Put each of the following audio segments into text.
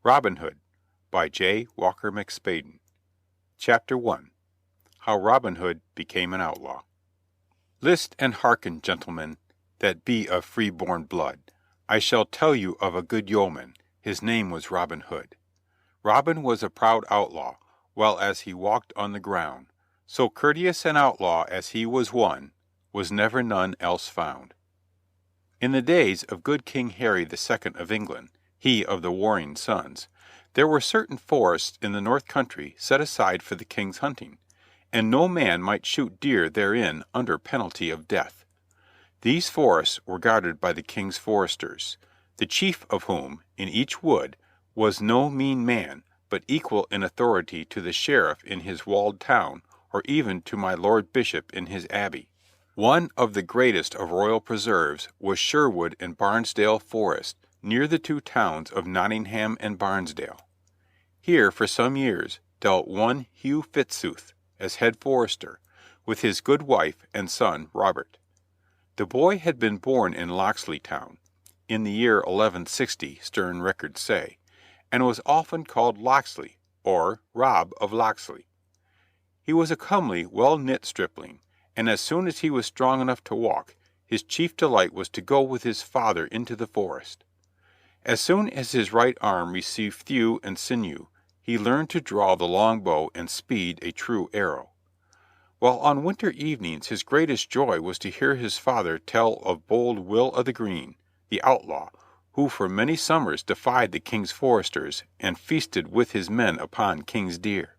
ROBIN HOOD by J. Walker McSpadden. Chapter I. How Robin Hood became an Outlaw. List and hearken, gentlemen, that be of free born blood. I shall tell you of a good yeoman, his name was Robin Hood. Robin was a proud outlaw, well as he walked on the ground. So courteous an outlaw as he was one, was never none else found. In the days of good King Harry the Second of England, he of the warring sons, there were certain forests in the north country set aside for the king's hunting, and no man might shoot deer therein under penalty of death. These forests were guarded by the king's foresters, the chief of whom, in each wood, was no mean man, but equal in authority to the sheriff in his walled town, or even to my lord bishop in his abbey. One of the greatest of royal preserves was Sherwood and Barnesdale Forest, near the two towns of Nottingham and Barnesdale. Here for some years dwelt one Hugh Fitzooth as head forester, with his good wife and son Robert. The boy had been born in Locksley Town, in the year 1160, stern records say, and was often called Locksley, or Rob of Locksley. He was a comely, well-knit stripling, and as soon as he was strong enough to walk, his chief delight was to go with his father into the forest. As soon as his right arm received thew and sinew, he learned to draw the long bow and speed a true arrow. While on winter evenings his greatest joy was to hear his father tell of bold Will o' the Green, the outlaw, who for many summers defied the king's foresters and feasted with his men upon king's deer.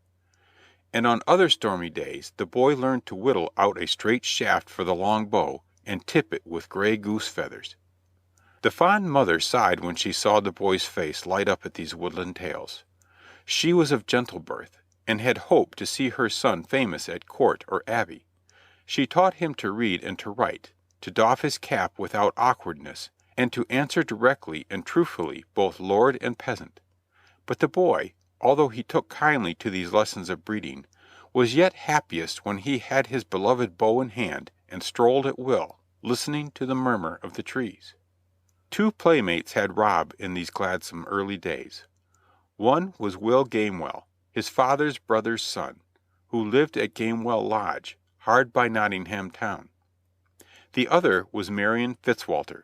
And on other stormy days the boy learned to whittle out a straight shaft for the long bow and tip it with gray goose feathers. The fond mother sighed when she saw the boy's face light up at these woodland tales. She was of gentle birth, and had hoped to see her son famous at court or abbey. She taught him to read and to write, to doff his cap without awkwardness, and to answer directly and truthfully both lord and peasant. But the boy, although he took kindly to these lessons of breeding, was yet happiest when he had his beloved bow in hand and strolled at will, listening to the murmur of the trees. Two playmates had Rob in these gladsome early days. One was Will Gamewell, his father's brother's son, who lived at Gamewell Lodge, hard by Nottingham town. The other was Marion Fitzwalter,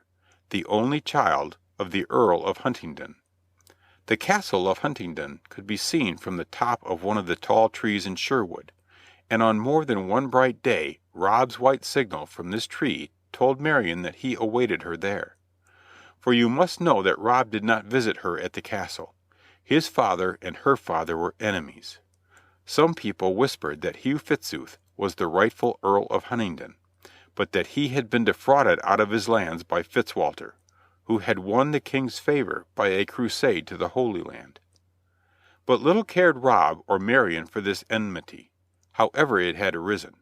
the only child of the Earl of Huntingdon. The castle of Huntingdon could be seen from the top of one of the tall trees in Sherwood, and on more than one bright day Rob's white signal from this tree told Marion that he awaited her there. For you must know that Rob did not visit her at the castle. His father and her father were enemies. Some people whispered that Hugh Fitzooth was the rightful Earl of Huntingdon, but that he had been defrauded out of his lands by Fitzwalter, who had won the king's favor by a crusade to the Holy Land. But little cared Rob or Marion for this enmity, however it had arisen.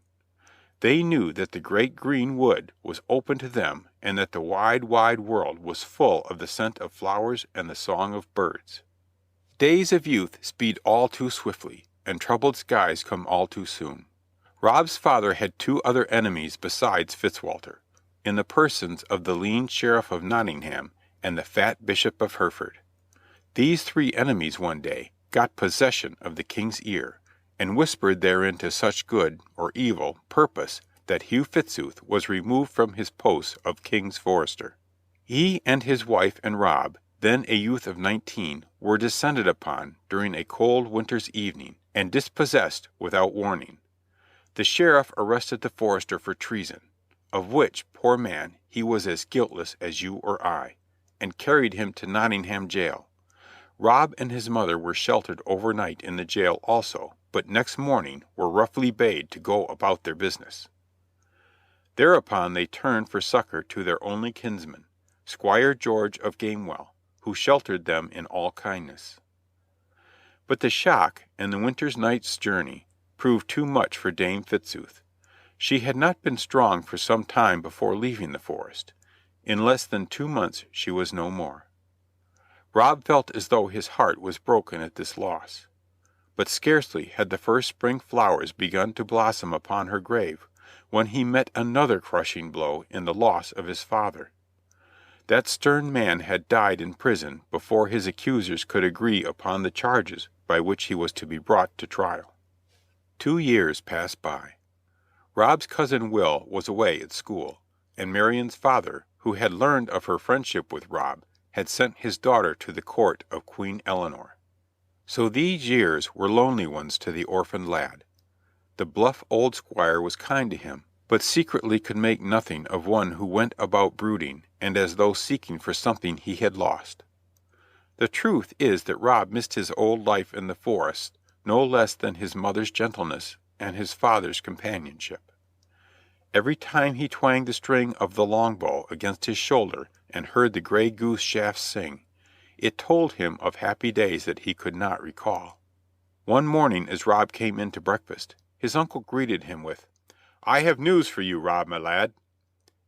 They knew that the great green wood was open to them and that the wide, wide world was full of the scent of flowers and the song of birds. Days of youth speed all too swiftly, and troubled skies come all too soon. Rob's father had two other enemies besides Fitzwalter, in the persons of the lean sheriff of Nottingham and the fat bishop of Hereford. These three enemies one day got possession of the king's ear, and whispered therein to such good, or evil, purpose that Hugh Fitzooth was removed from his post of king's forester. He and his wife and Rob, then a youth of 19, were descended upon during a cold winter's evening, and dispossessed without warning. The sheriff arrested the forester for treason, of which, poor man, he was as guiltless as you or I, and carried him to Nottingham jail. Rob and his mother were sheltered overnight in the jail also, but next morning were roughly bade to go about their business. Thereupon they turned for succor to their only kinsman, Squire George of Gamewell, who sheltered them in all kindness. But the shock and the winter's night's journey proved too much for Dame Fitzooth. She had not been strong for some time before leaving the forest. In less than 2 months she was no more. Rob felt as though his heart was broken at this loss. But scarcely had the first spring flowers begun to blossom upon her grave when he met another crushing blow in the loss of his father. That stern man had died in prison before his accusers could agree upon the charges by which he was to be brought to trial. 2 years passed by. Rob's cousin Will was away at school, and Marion's father, who had learned of her friendship with Rob, had sent his daughter to the court of Queen Eleanor. So these years were lonely ones to the orphaned lad. The bluff old squire was kind to him, but secretly could make nothing of one who went about brooding and as though seeking for something he had lost. The truth is that Rob missed his old life in the forest no less than his mother's gentleness and his father's companionship. Every time he twanged the string of the longbow against his shoulder and heard the gray goose shafts sing, it told him of happy days that he could not recall. One morning as Rob came in to breakfast, his uncle greeted him with, "I have news for you, Rob, my lad."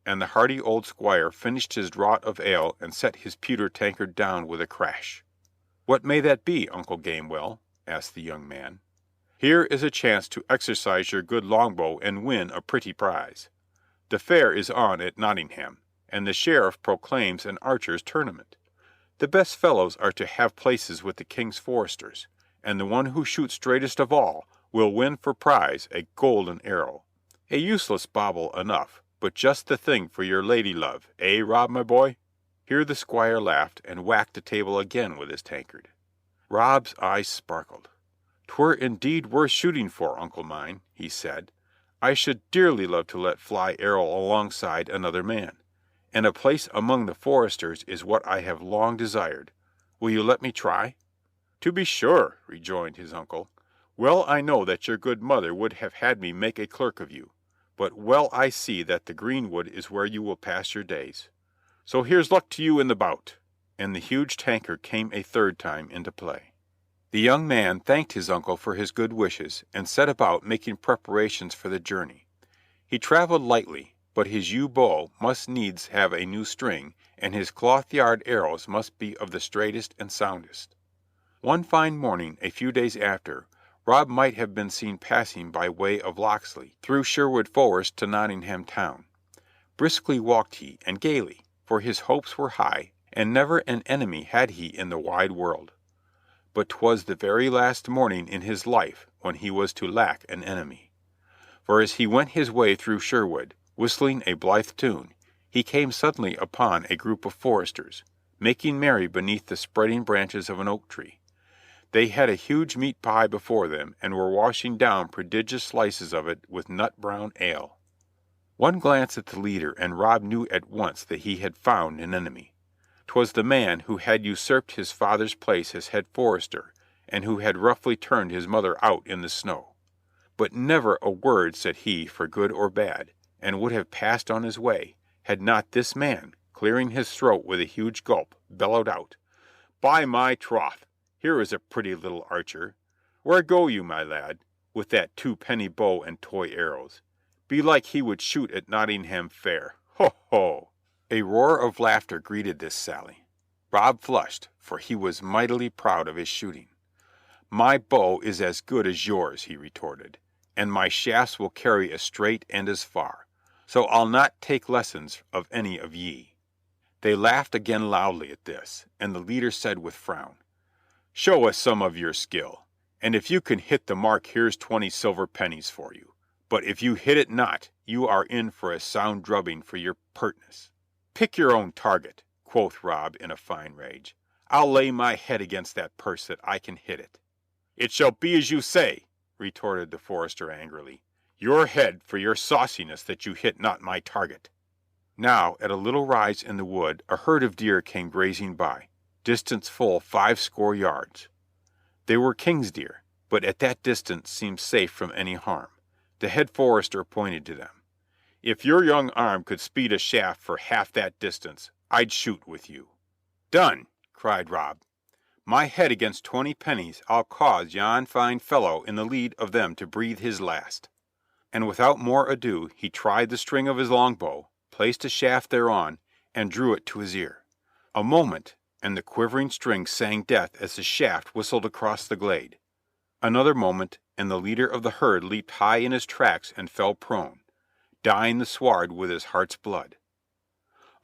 And the hearty old squire finished his draught of ale and set his pewter tankard down with a crash. "What may that be, Uncle Gamewell?" asked the young man. "Here is a chance to exercise your good longbow and win a pretty prize. The fair is on at Nottingham, and the sheriff proclaims an archers' tournament. The best fellows are to have places with the king's foresters, and the one who shoots straightest of all will win for prize a golden arrow. A useless bauble enough, but just the thing for your lady love, eh, Rob, my boy?" Here the squire laughed and whacked the table again with his tankard. Rob's eyes sparkled. "'Twere indeed worth shooting for, uncle mine," he said. "I should dearly love to let fly arrow alongside another man, and a place among the foresters is what I have long desired. Will you let me try?" "To be sure," rejoined his uncle. "Well I know that your good mother would have had me make a clerk of you, but well I see that the greenwood is where you will pass your days. So here's luck to you in the bout," and the huge tankard came a third time into play. The young man thanked his uncle for his good wishes and set about making preparations for the journey. He traveled lightly, but his yew bow must needs have a new string, and his cloth-yard arrows must be of the straightest and soundest. One fine morning, a few days after, Rob might have been seen passing by way of Locksley, through Sherwood Forest to Nottingham town. Briskly walked he, and gaily, for his hopes were high, and never an enemy had he in the wide world. But 'twas the very last morning in his life when he was to lack an enemy. For as he went his way through Sherwood, whistling a blithe tune, he came suddenly upon a group of foresters, making merry beneath the spreading branches of an oak tree. They had a huge meat pie before them and were washing down prodigious slices of it with nut-brown ale. One glance at the leader and Rob knew at once that he had found an enemy. 'Twas the man who had usurped his father's place as head forester, and who had roughly turned his mother out in the snow. But never a word said he for good or bad, and would have passed on his way, had not this man, clearing his throat with a huge gulp, bellowed out, "By my troth, here is a pretty little archer. Where go you, my lad, with that 2-penny bow and toy arrows? Belike he would shoot at Nottingham fair. Ho, ho!" A roar of laughter greeted this sally. Rob flushed, for he was mightily proud of his shooting. "My bow is as good as yours," he retorted, "and my shafts will carry as straight and as far. So I'll not take lessons of any of ye." They laughed again loudly at this, and the leader said with frown, "Show us some of your skill, and if you can hit the mark here's 20 silver pennies for you. But if you hit it not, you are in for a sound drubbing for your pertness." "Pick your own target," quoth Rob in a fine rage. "I'll lay my head against that purse that I can hit it." "It shall be as you say," retorted the forester angrily. "Your head for your sauciness that you hit not my target." Now at a little rise in the wood a herd of deer came grazing by, distance full 50 yards. They were king's deer, but at that distance seemed safe from any harm. The head forester pointed to them. "If your young arm could speed a shaft for half that distance, I'd shoot with you." "Done!" cried Rob. "My head against 20 pennies, I'll cause yon fine fellow in the lead of them to breathe his last." And without more ado he tried the string of his longbow, placed a shaft thereon, and drew it to his ear. A moment, and the quivering string sang death as the shaft whistled across the glade. Another moment, and the leader of the herd leaped high in his tracks and fell prone, dyeing the sward with his heart's blood.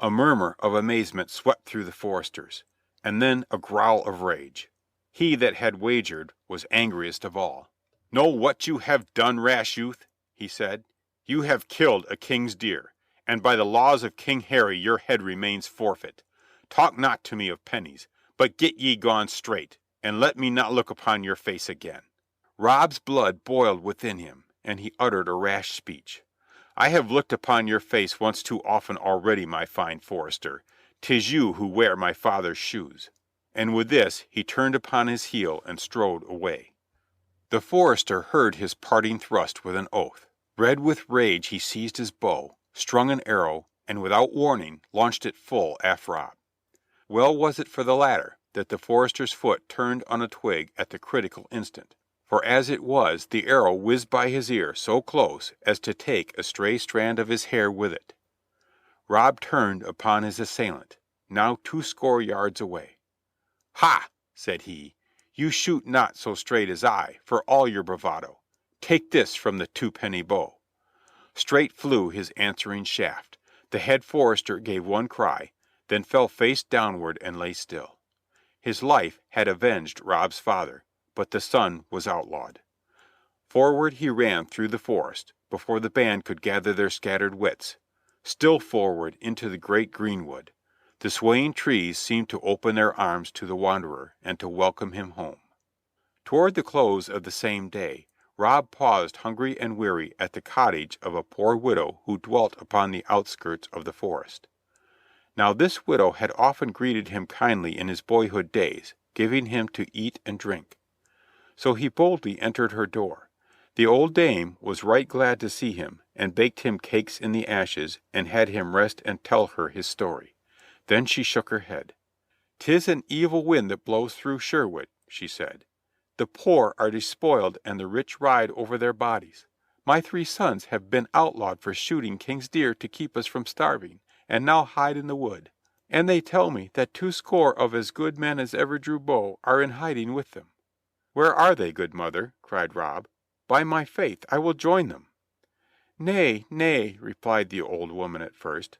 A murmur of amazement swept through the foresters, and then a growl of rage. He that had wagered was angriest of all. "Know what you have done, rash youth?" he said. "You have killed a king's deer, and by the laws of King Harry your head remains forfeit. Talk not to me of pennies, but get ye gone straight, and let me not look upon your face again." Rob's blood boiled within him, and he uttered a rash speech. "I have looked upon your face once too often already, my fine forester. 'Tis you who wear my father's shoes." And with this he turned upon his heel and strode away. The forester heard his parting thrust with an oath. Red with rage he seized his bow, strung an arrow, and without warning launched it full aft Rob. Well was it for the latter that the forester's foot turned on a twig at the critical instant, for as it was the arrow whizzed by his ear so close as to take a stray strand of his hair with it. Rob turned upon his assailant, now 20 yards away. "Ha!" said he, "you shoot not so straight as I, for all your bravado. Take this from the twopenny bow." Straight flew his answering shaft. The head forester gave one cry, then fell face downward and lay still. His life had avenged Rob's father, but the son was outlawed. Forward he ran through the forest, before the band could gather their scattered wits. Still forward into the great greenwood. The swaying trees seemed to open their arms to the wanderer and to welcome him home. Toward the close of the same day, Rob paused hungry and weary at the cottage of a poor widow who dwelt upon the outskirts of the forest. Now this widow had often greeted him kindly in his boyhood days, giving him to eat and drink. So he boldly entered her door. The old dame was right glad to see him, and baked him cakes in the ashes, and had him rest and tell her his story. Then she shook her head. "'Tis an evil wind that blows through Sherwood," she said. "The poor are despoiled and the rich ride over their bodies. My 3 sons have been outlawed for shooting king's deer to keep us from starving, and now hide in the wood. And they tell me that 20 of as good men as ever drew bow are in hiding with them." "Where are they, good mother?" cried Rob. "By my faith, I will join them." "Nay, nay," replied the old woman at first,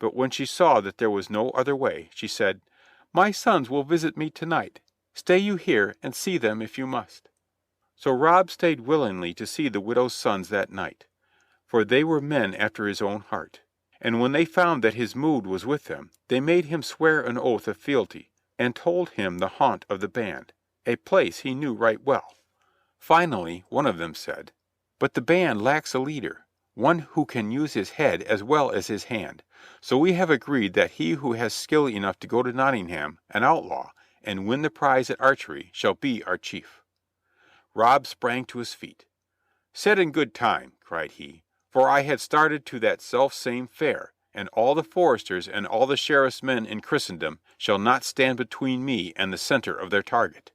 but when she saw that there was no other way, she said, "My sons will visit me tonight. Stay you here and see them if you must." So Rob stayed willingly to see the widow's sons that night, for they were men after his own heart. And when they found that his mood was with them, they made him swear an oath of fealty, and told him the haunt of the band, a place he knew right well. Finally, one of them said, "But the band lacks a leader, one who can use his head as well as his hand. So we have agreed that he who has skill enough to go to Nottingham, an outlaw, and win the prize at archery, shall be our chief." Rob sprang to his feet. "Said in good time," cried he, "for I had started to that self-same fair, and all the foresters and all the sheriff's men in Christendom shall not stand between me and the centre of their target."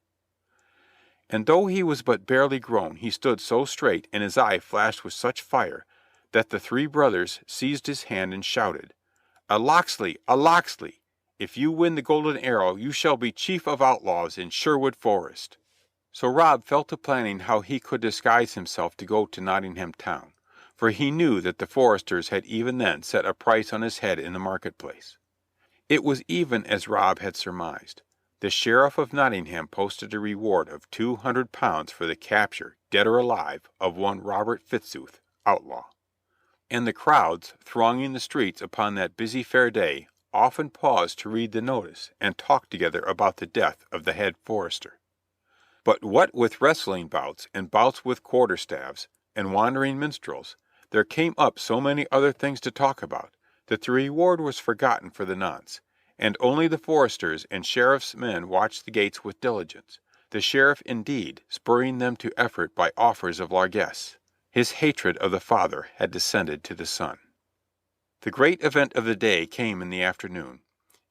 And though he was but barely grown, he stood so straight and his eye flashed with such fire that the 3 brothers seized his hand and shouted, "A Locksley! A Locksley! If you win the golden arrow you shall be chief of outlaws in Sherwood Forest." So Rob fell to planning how he could disguise himself to go to Nottingham town, for he knew that the foresters had even then set a price on his head in the marketplace. It was even as Rob had surmised. The Sheriff of Nottingham posted a reward of £200 for the capture, dead or alive, of one Robert Fitzooth, outlaw. And the crowds thronging the streets upon that busy fair day often paused to read the notice and talk together about the death of the head forester. But what with wrestling bouts and bouts with quarterstaves and wandering minstrels, there came up so many other things to talk about that the reward was forgotten for the nonce, and only the foresters and sheriff's men watched the gates with diligence, the sheriff indeed spurring them to effort by offers of largesse. His hatred of the father had descended to the son. The great event of the day came in the afternoon.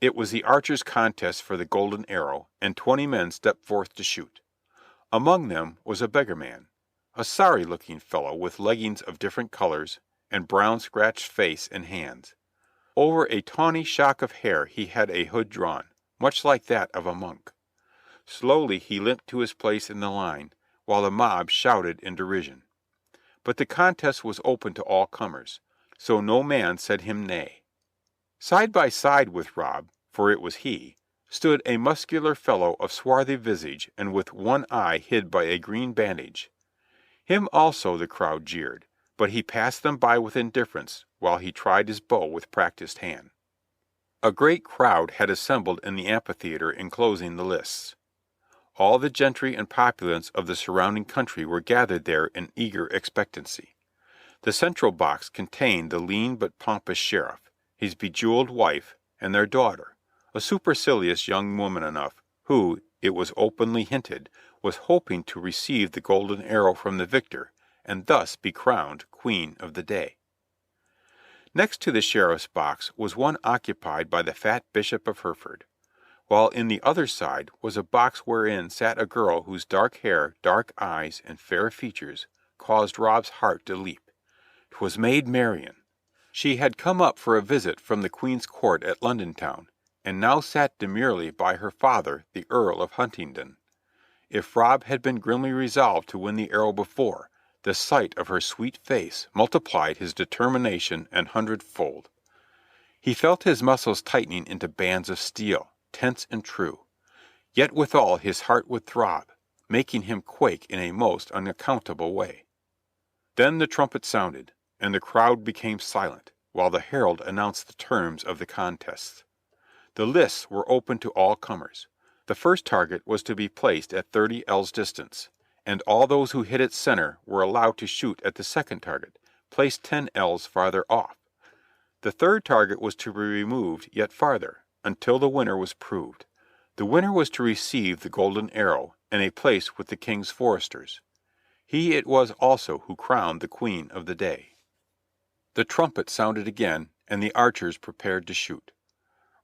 It was the archers' contest for the golden arrow, and 20 men stepped forth to shoot. Among them was a beggarman, a sorry-looking fellow with leggings of different colors, and brown scratched face and hands. Over a tawny shock of hair he had a hood drawn, much like that of a monk. Slowly he limped to his place in the line, while the mob shouted in derision. But the contest was open to all comers, so no man said him nay. Side by side with Rob, for it was he, stood a muscular fellow of swarthy visage and with one eye hid by a green bandage. Him also the crowd jeered, but he passed them by with indifference while he tried his bow with practised hand. A great crowd had assembled in the amphitheatre enclosing the lists. All the gentry and populace of the surrounding country were gathered there in eager expectancy. The central box contained the lean but pompous sheriff, his bejeweled wife, and their daughter, a supercilious young woman enough, who, it was openly hinted, was hoping to receive the golden arrow from the victor, and thus be crowned queen of the day. Next to the sheriff's box was one occupied by the fat Bishop of Hereford, while in the other side was a box wherein sat a girl whose dark hair, dark eyes, and fair features caused Rob's heart to leap. 'Twas Maid Marian. She had come up for a visit from the Queen's Court at London town, and now sat demurely by her father, the Earl of Huntingdon. If Rob had been grimly resolved to win the arrow before, the sight of her sweet face multiplied his determination an hundredfold. He felt his muscles tightening into bands of steel, tense and true. Yet withal his heart would throb, making him quake in a most unaccountable way. Then the trumpet sounded, and the crowd became silent, while the herald announced the terms of the contests. The lists were open to all comers. The first target was to be placed at 30 ells distance, and all those who hit its center were allowed to shoot at the second target, placed 10 ells farther off. The third target was to be removed yet farther, until the winner was proved. The winner was to receive the golden arrow and a place with the King's foresters. He it was also who crowned the queen of the day. The trumpet sounded again, and the archers prepared to shoot.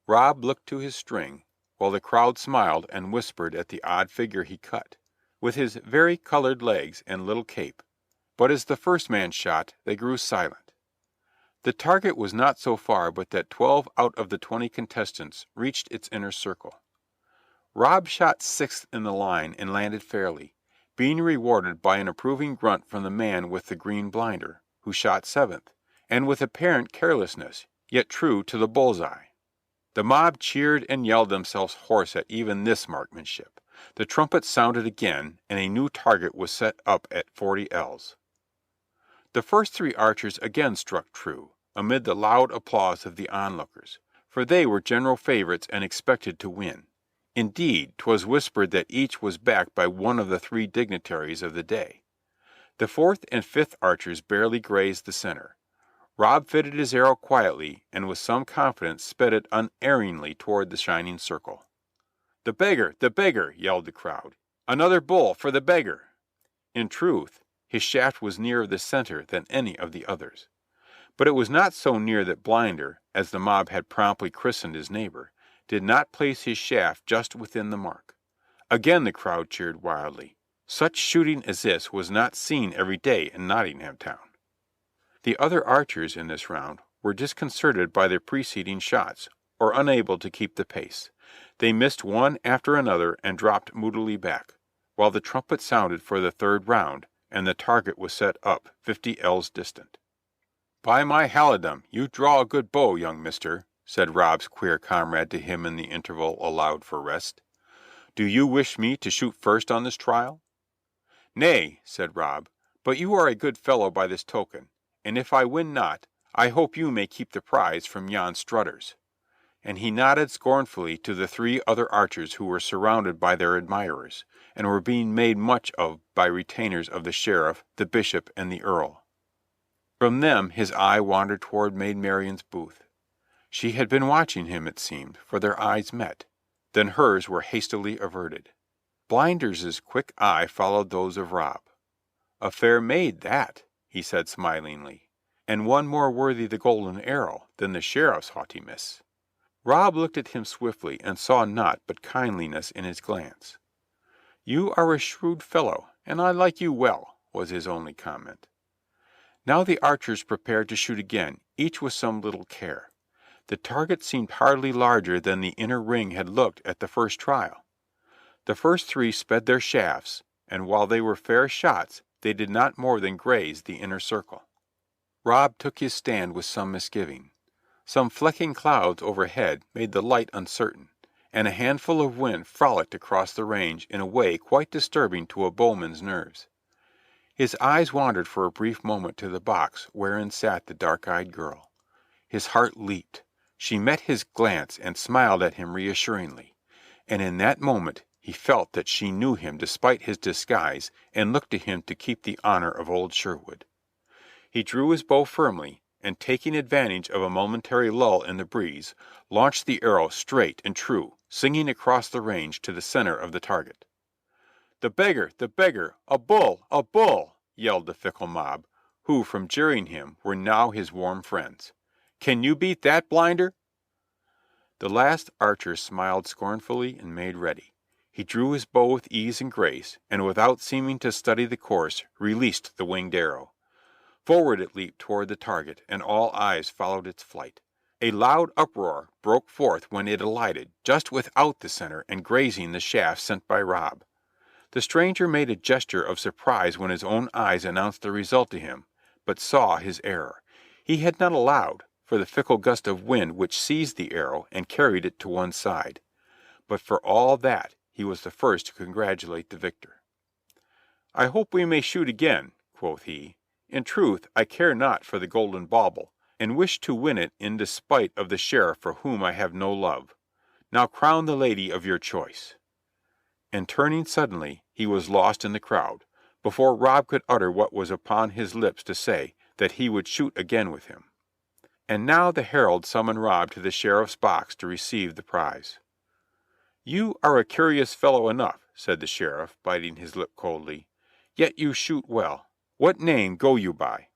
Rob looked to his string, while the crowd smiled and whispered at the odd figure he cut, with his vari-colored legs and little cape, but as the first man shot they grew silent. The target was not so far but that 12 out of the 20 contestants reached its inner circle. Rob shot sixth in the line and landed fairly, being rewarded by an approving grunt from the man with the green blinder, who shot seventh, and with apparent carelessness, yet true to the bull's-eye. The mob cheered and yelled themselves hoarse at even this marksmanship. The trumpet sounded again, and a new target was set up at 40 ells. The first 3 archers again struck true, amid the loud applause of the onlookers, for they were general favorites and expected to win. Indeed, 'twas whispered that each was backed by one of the 3 dignitaries of the day. The fourth and fifth archers barely grazed the center. Rob fitted his arrow quietly, and with some confidence sped it unerringly toward the shining circle. "The beggar! The beggar!" yelled the crowd. "Another bull for the beggar!" In truth, his shaft was nearer the center than any of the others. But it was not so near that Blinder, as the mob had promptly christened his neighbor, did not place his shaft just within the mark. Again the crowd cheered wildly. Such shooting as this was not seen every day in Nottingham town. The other archers in this round were disconcerted by their preceding shots, or unable to keep the pace. They missed one after another and dropped moodily back, while the trumpet sounded for the third round, and the target was set up 50 ells distant. "By my halidom, you draw a good bow, young mister," said Rob's queer comrade to him in the interval allowed for rest. "Do you wish me to shoot first on this trial?" "Nay," said Rob, "but you are a good fellow by this token, and if I win not, I hope you may keep the prize from yon strutters." And he nodded scornfully to the 3 other archers who were surrounded by their admirers, and were being made much of by retainers of the sheriff, the bishop, and the earl. From them his eye wandered toward Maid Marian's booth. She had been watching him, it seemed, for their eyes met. Then hers were hastily averted. Blinder's quick eye followed those of Rob. "A fair maid, that," he said smilingly, "and one more worthy the golden arrow than the sheriff's haughtiness." Rob looked at him swiftly and saw naught but kindliness in his glance. "You are a shrewd fellow, and I like you well," was his only comment. Now the archers prepared to shoot again, each with some little care. The target seemed hardly larger than the inner ring had looked at the first trial. The first 3 sped their shafts, and while they were fair shots, they did not more than graze the inner circle. Rob took his stand with some misgiving. Some flecking clouds overhead made the light uncertain, and a handful of wind frolicked across the range in a way quite disturbing to a bowman's nerves. His eyes wandered for a brief moment to the box wherein sat the dark-eyed girl. His heart leaped. She met his glance and smiled at him reassuringly, and in that moment he felt that she knew him despite his disguise and looked to him to keep the honor of old Sherwood. He drew his bow firmly, and taking advantage of a momentary lull in the breeze, launched the arrow straight and true, singing across the range to the center of the target. "The beggar! The beggar! A bull! A bull!" yelled the fickle mob, who from jeering him were now his warm friends. "Can you beat that, Blinder?" The last archer smiled scornfully and made ready. He drew his bow with ease and grace, and without seeming to study the course, released the winged arrow. Forward it leaped toward the target, and all eyes followed its flight. A loud uproar broke forth when it alighted just without the center and grazing the shaft sent by Rob. The stranger made a gesture of surprise when his own eyes announced the result to him, but saw his error. He had not allowed for the fickle gust of wind which seized the arrow and carried it to one side. But for all that he was the first to congratulate the victor. "I hope we may shoot again," quoth he. "In truth, I care not for the golden bauble, and wish to win it in despite of the Sheriff for whom I have no love. Now crown the lady of your choice." And turning suddenly, he was lost in the crowd, before Rob could utter what was upon his lips to say, that he would shoot again with him. And now the herald summoned Rob to the Sheriff's box to receive the prize. "You are a curious fellow enough," said the Sheriff, biting his lip coldly. "Yet you shoot well. What name go you by?"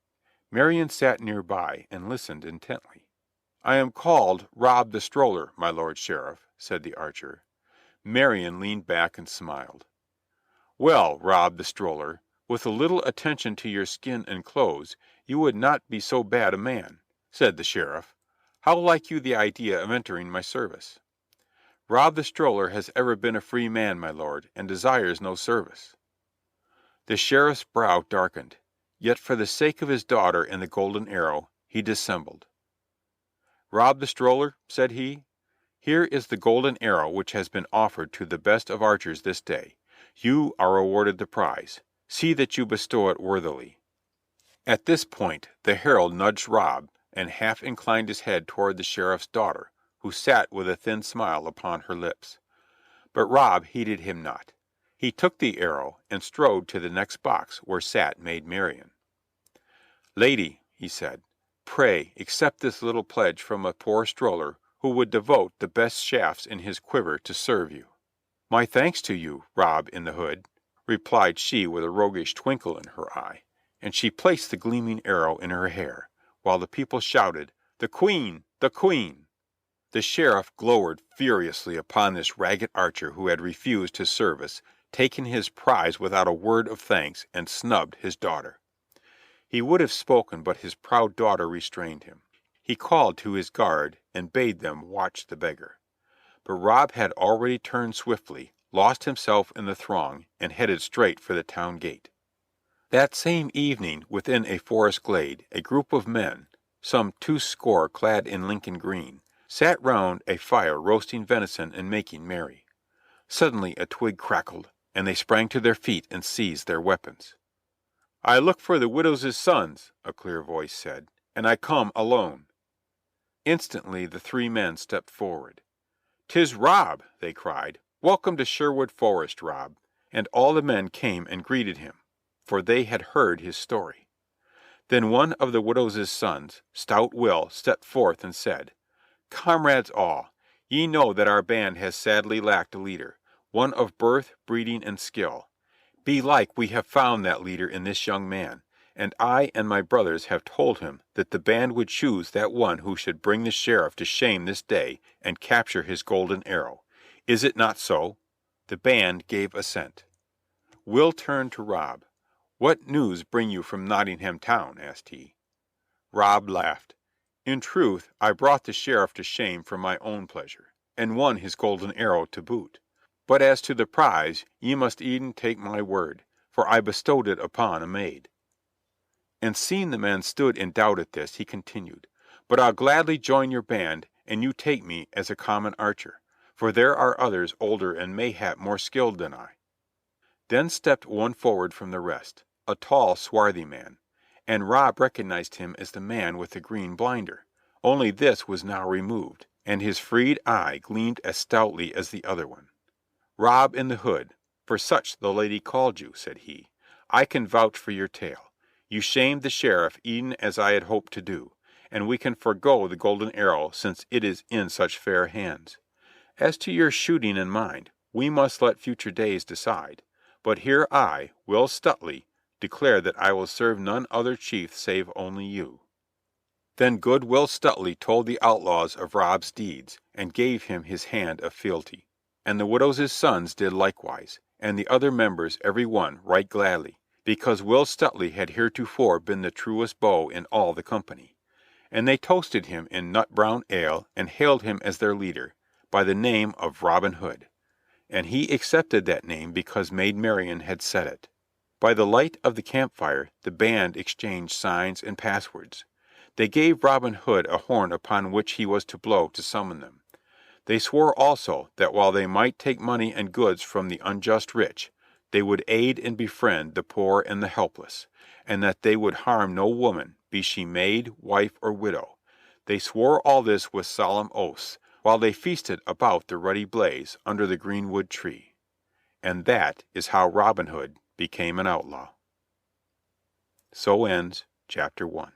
Marion sat near by and listened intently. "I am called Rob the Stroller, my Lord Sheriff," said the archer. Marion leaned back and smiled. "Well, Rob the Stroller, with a little attention to your skin and clothes, you would not be so bad a man," said the Sheriff. "How like you the idea of entering my service?" "Rob the Stroller has ever been a free man, my lord, and desires no service." The Sheriff's brow darkened, yet for the sake of his daughter and the golden arrow, he dissembled. "Rob the Stroller," said he, "here is the golden arrow which has been offered to the best of archers this day. You are awarded the prize. See that you bestow it worthily." At this point the herald nudged Rob and half inclined his head toward the Sheriff's daughter, who sat with a thin smile upon her lips. But Rob heeded him not. He took the arrow and strode to the next box where sat Maid Marian. "Lady," he said, "pray accept this little pledge from a poor stroller who would devote the best shafts in his quiver to serve you." "My thanks to you, Rob in the Hood," replied she with a roguish twinkle in her eye, and she placed the gleaming arrow in her hair, while the people shouted, "The Queen! The Queen!" The Sheriff glowered furiously upon this ragged archer who had refused his service, taken his prize without a word of thanks, and snubbed his daughter. He would have spoken, but his proud daughter restrained him. He called to his guard and bade them watch the beggar. But Rob had already turned swiftly, lost himself in the throng, and headed straight for the town gate. That same evening, within a forest glade, a group of men, some 20 clad in Lincoln green, sat round a fire roasting venison and making merry. Suddenly a twig crackled, and they sprang to their feet and seized their weapons. "I look for the widow's sons," a clear voice said, "and I come alone." Instantly the 3 men stepped forward. "'Tis Rob!" they cried. "Welcome to Sherwood Forest, Rob." And all the men came and greeted him, for they had heard his story. Then one of the widow's sons, stout Will, stepped forth and said, "Comrades all, ye know that our band has sadly lacked a leader, one of birth, breeding, and skill. Belike we have found that leader in this young man, and I and my brothers have told him that the band would choose that one who should bring the Sheriff to shame this day and capture his golden arrow. Is it not so?" The band gave assent. Will turned to Rob. "What news bring you from Nottingham town?" asked he. Rob laughed. "In truth, I brought the Sheriff to shame for my own pleasure, and won his golden arrow to boot. But as to the prize, ye must e'en take my word, for I bestowed it upon a maid." And seeing the men stood in doubt at this, he continued, But I'll gladly join your band an you take me as a common archer, for there are others older and mayhap more skilled than I." Then stepped one forward from the rest, a tall, swarthy man, and Rob recognized him as the man with the green blinder, only this was now removed, and his freed eye gleamed as stoutly as the other one. "Rob in the Hood, for such the lady called you," said he, "I can vouch for your tale. You shamed the Sheriff e'en as I had hoped to do, and we can forego the golden arrow since it is in such fair hands. As to your shooting and mine, we must let future days decide, but here I, Will Stutely, declare that I will serve none other chief save only you." Then good Will Stutely told the outlaws of Rob's deeds, and gave him his hand of fealty. And the widows' sons did likewise, and the other members every one right gladly, because Will Stutely had heretofore been the truest bow in all the company. And they toasted him in nut brown ale and hailed him as their leader, by the name of Robin Hood. And he accepted that name because Maid Marian had said it. By the light of the campfire the band exchanged signs and passwords. They gave Robin Hood a horn upon which he was to blow to summon them. They swore also that while they might take money and goods from the unjust rich, they would aid and befriend the poor and the helpless, and that they would harm no woman, be she maid, wife, or widow. They swore all this with solemn oaths, while they feasted about the ruddy blaze under the greenwood tree. And that is how Robin Hood became an outlaw. So ends chapter 1.